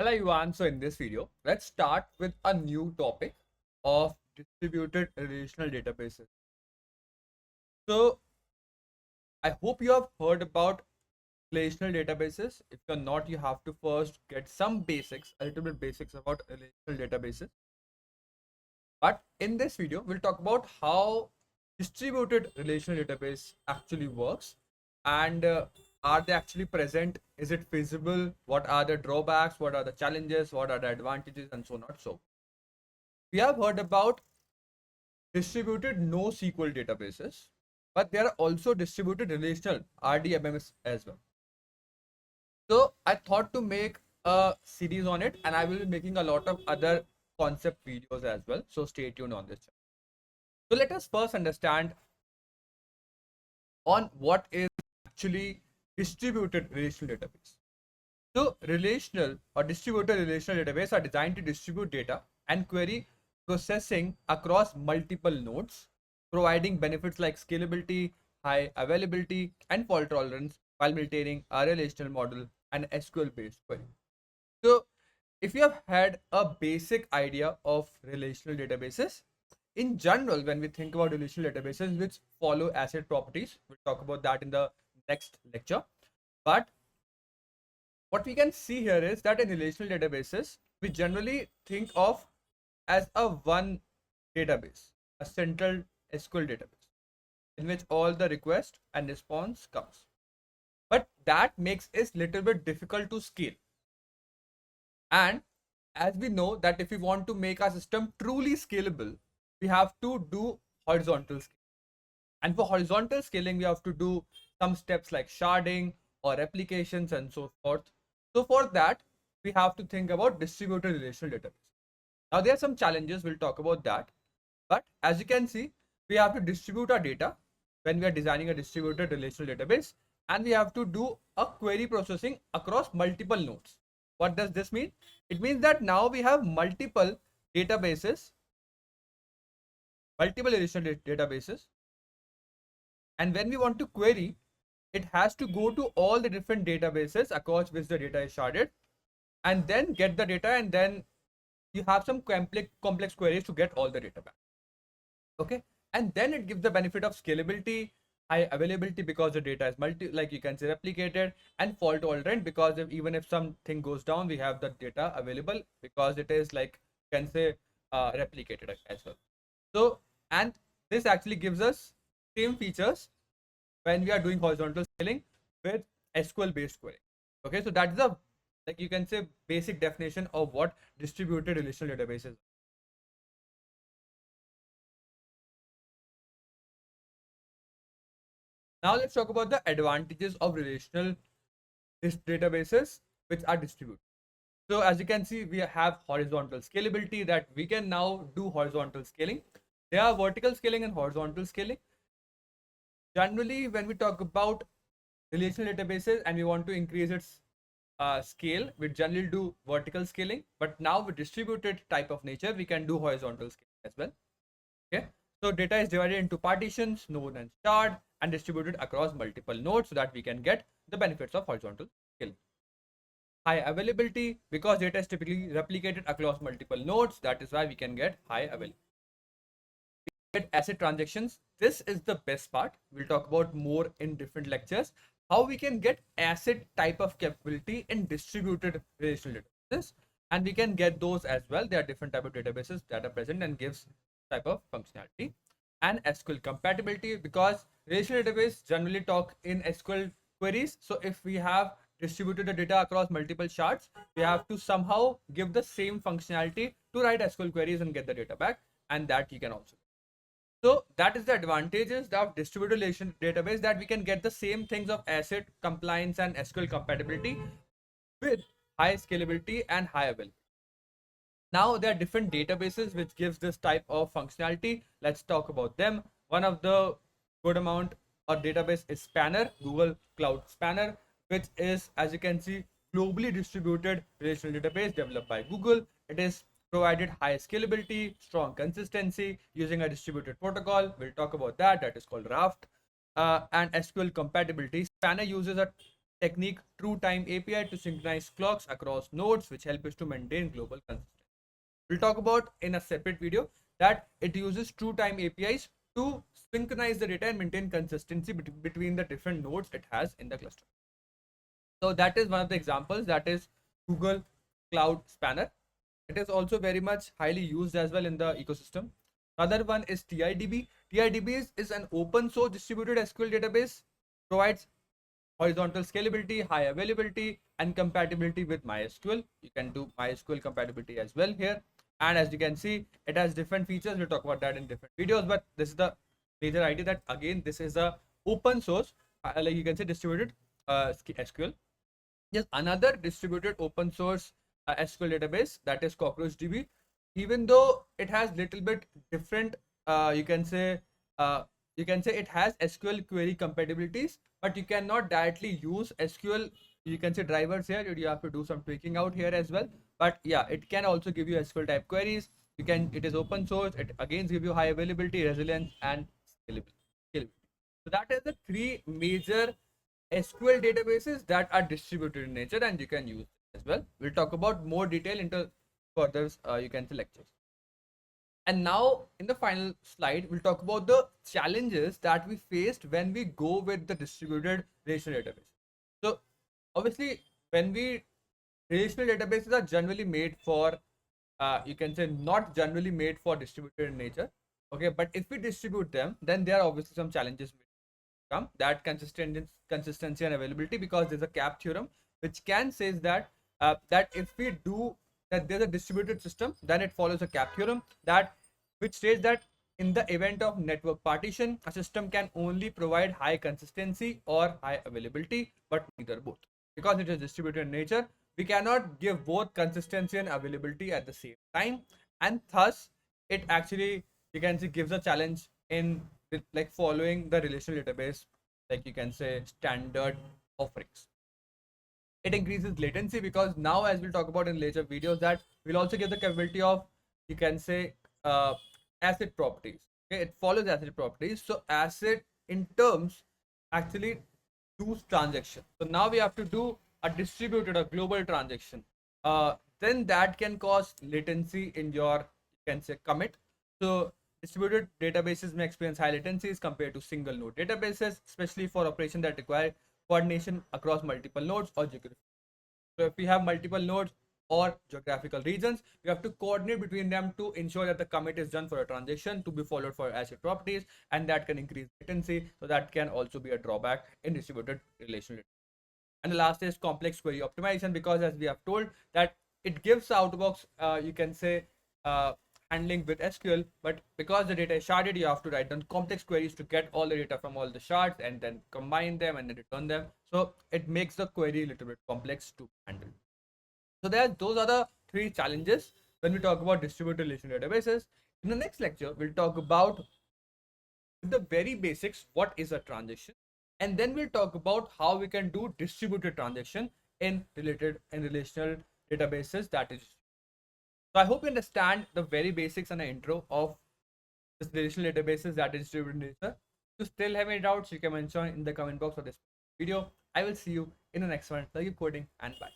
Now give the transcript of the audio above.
Hello everyone, so in this video, let's start with a new topic of distributed relational databases. So I hope you have heard about relational databases. If you're not, you have to first get some basics, a little bit basics about relational databases. But in this video, we'll talk about how distributed relational database actually works and are they actually present? Is it feasible? What are the drawbacks? What are the challenges? What are the advantages? And so on. So we have heard about distributed NoSQL databases, but there are also distributed relational RDMMs as well. So I thought to make a series on it, and I will be making a lot of other concept videos as well. So stay tuned on this channel. So let us first understand on what is actually distributed relational database. So relational or distributed relational database are designed to distribute data and query processing across multiple nodes, providing benefits like scalability, high availability, and fault tolerance while maintaining a relational model and SQL-based query. So if you have had a basic idea of relational databases, in general, when we think about relational databases which follow ACID properties, we'll talk about that in the next lecture. But what we can see here is that in relational databases, we generally think of as a one database, a central SQL database in which all the request and response comes. But that makes it little bit difficult to scale. And as we know that if we want to make our system truly scalable, we have to do horizontal scaling. And for horizontal scaling, we have to do some steps like sharding or replications and so forth. So for that, we have to think about distributed relational database. Now there are some challenges, we'll talk about that. But as you can see, we have to distribute our data when we are designing a distributed relational database, and we have to do a query processing across multiple nodes. What does this mean? It means that now we have multiple databases, multiple relational databases, and when we want to query, it has to go to all the different databases across which the data is sharded and then get the data, and then you have some complex queries to get all the data back. Okay, and then it gives the benefit of scalability, high availability because the data is like you can say replicated, and fault tolerant because even if something goes down, we have the data available because it is like you can say replicated as well. So and this actually gives us same features when we are doing horizontal scaling with SQL based query. Okay, so that's the like you can say basic definition of what distributed relational database is. Now let's talk about the advantages of relational databases which are distributed. So as you can see, we have horizontal scalability that we can now do horizontal scaling. There are vertical scaling and horizontal scaling. Generally, when we talk about relational databases and we want to increase its scale, we generally do vertical scaling. But now with distributed type of nature, we can do horizontal scaling as well. Okay, so data is divided into partitions known as shard and distributed across multiple nodes so that we can get the benefits of horizontal scaling. High availability because data is typically replicated across multiple nodes. That is why we can get high availability. Get ACID transactions. This is the best part. We'll talk about more in different lectures. How we can get ACID type of capability in distributed relational databases, and we can get those as well. There are different type of databases that are present and gives type of functionality. And SQL compatibility because relational database generally talk in SQL queries. So if we have distributed the data across multiple shards, we have to somehow give the same functionality to write SQL queries and get the data back, and that you can also. So that is the advantages of distributed relation database, that we can get the same things of ACID compliance and SQL compatibility with high scalability and high availability. Now there are different databases which gives this type of functionality. Let's talk about them. One of the good amount or database is Spanner, Google Cloud Spanner, which is, as you can see, globally distributed relational database developed by Google. It is provided high scalability, strong consistency using a distributed protocol. We'll talk about that. That is called Raft. And SQL compatibility. Spanner uses a technique true time API to synchronize clocks across nodes, which help us to maintain global consistency. We'll talk about in a separate video that it uses true time APIs to synchronize the data and maintain consistency between the different nodes it has in the cluster. So that is one of the examples, that is Google Cloud Spanner. It is also very much highly used as well in the ecosystem. Another one is TIDB. TIDB is an open source distributed SQL database, provides horizontal scalability, high availability, and compatibility with MySQL. You can do MySQL compatibility as well here. And as you can see, it has different features. We'll talk about that in different videos, but this is the major idea that again, this is a open source, like you can say distributed SQL. Yes, another distributed open source SQL database, that is Cockr DB. Even though it has little bit different, you can say it has SQL query compatibilities, but you cannot directly use SQL. You can say drivers here. You have to do some tweaking out here as well. But yeah, it can also give you SQL type queries. You can. It is open source. It again gives you high availability, resilience, and scalability. So that is the three major SQL databases that are distributed in nature, and you can use as well. We'll talk about more detail into further you can say lectures. And now in the final slide, we'll talk about the challenges that we faced when we go with the distributed relational database. So obviously, when we relational databases are generally made for you can say not generally made for distributed in nature. Okay, but if we distribute them, then there are obviously some challenges come, that consistency and availability, because there's a cap theorem which can says that that if we do that there's a distributed system, then it follows a cap theorem that which states that in the event of network partition, a system can only provide high consistency or high availability, but neither both. Because it is distributed in nature, we cannot give both consistency and availability at the same time, and thus it actually, you can see, gives a challenge in like following the relational database, like you can say standard offerings. It increases latency because now, as we'll talk about in later videos, that we'll also get the capability of, you can say, ACID properties. Okay, it follows ACID properties. So ACID in terms actually does transaction. So now we have to do a distributed or global transaction. Then that can cause latency in your, you can say, commit. So distributed databases may experience high latencies compared to single node databases, especially for operations that require coordination across multiple nodes or geography. So if we have multiple nodes or geographical regions, we have to coordinate between them to ensure that the commit is done for a transaction to be followed for ACID properties, and that can increase latency. So that can also be a drawback in distributed relational. And the last is complex query optimization, because as we have told that it gives out of box, you can say, handling with SQL, but because the data is sharded, you have to write down complex queries to get all the data from all the shards and then combine them and then return them. So it makes the query a little bit complex to handle. So those are the three challenges when we talk about distributed relational databases. In the next lecture, we'll talk about the very basics, what is a transaction, and then we'll talk about how we can do distributed transaction in relational databases, that is. So I hope you understand the very basics and the intro of this relational databases that is distributed nature. If you still have any doubts, you can mention in the comment box of this video. I will see you in the next one. Keep coding and bye.